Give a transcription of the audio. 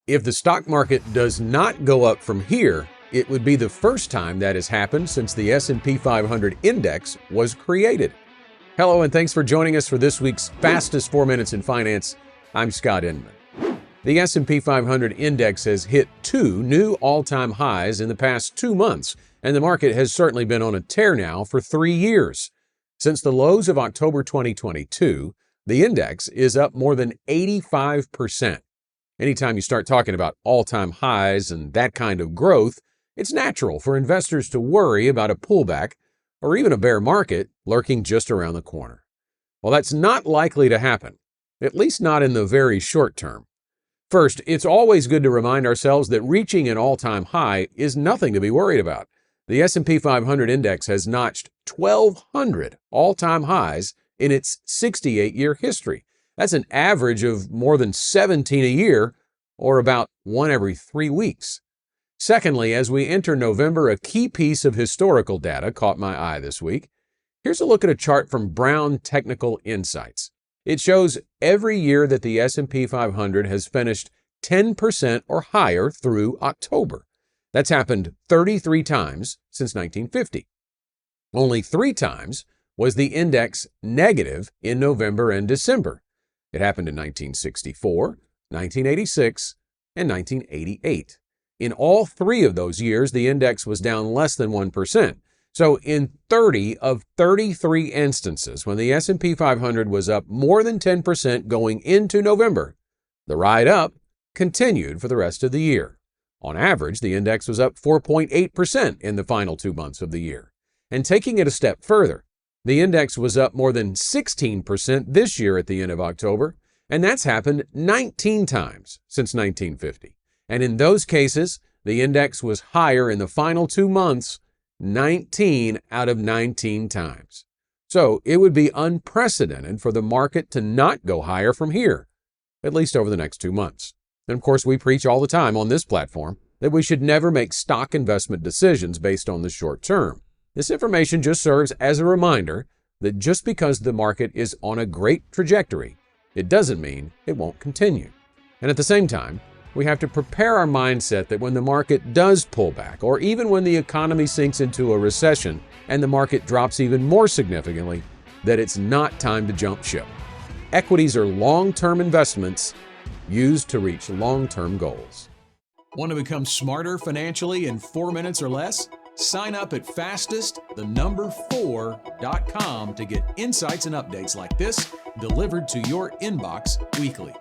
If the stock market does not go up from here, it would be the first time that has happened since the S&P 500 index was created. Hello, and thanks for joining us for this week's fastest 4 minutes in finance. I'm Scott Inman. The S&P 500 index has hit two new all-time highs in the past 2 months, and the market has certainly been on a tear now for 3 years. Since the lows of October 2022, the index is up more than 85%. Anytime you start talking about all-time highs and that kind of growth, it's natural for investors to worry about a pullback or even a bear market lurking just around the corner. Well, that's not likely to happen, at least not in the very short term. First, it's always good to remind ourselves that reaching an all-time high is nothing to be worried about. The S&P 500 index has notched 1,200 all-time highs in its 68-year history. That's an average of more than 17 a year, or about one every 3 weeks. Secondly, as we enter November, a key piece of historical data caught my eye this week. Here's a look at a chart from Brown Technical Insights. It shows every year that the S&P 500 has finished 10% or higher through October. That's happened 33 times since 1950. Only 3 times was the index negative in November and December. It happened in 1964, 1986, and 1988. In all 3 of those years, the index was down less than 1%. So in 30 of 33 instances, when the S&P 500 was up more than 10% going into November, the ride up continued for the rest of the year. On average, the index was up 4.8% in the final 2 months of the year. And taking it a step further, the index was up more than 16% this year at the end of October, and that's happened 19 times since 1950. And in those cases, the index was higher in the final 2 months 19 out of 19 times. So it would be unprecedented for the market to not go higher from here, at least over the next 2 months. And of course, we preach all the time on this platform that we should never make stock investment decisions based on the short term. This information just serves as a reminder that just because the market is on a great trajectory, it doesn't mean it won't continue. And at the same time, we have to prepare our mindset that when the market does pull back, or even when the economy sinks into a recession and the market drops even more significantly, that it's not time to jump ship. Equities are long-term investments used to reach long-term goals. Want to become smarter financially in 4 minutes or less? Sign up at fastest4.com to get insights and updates like this delivered to your inbox weekly.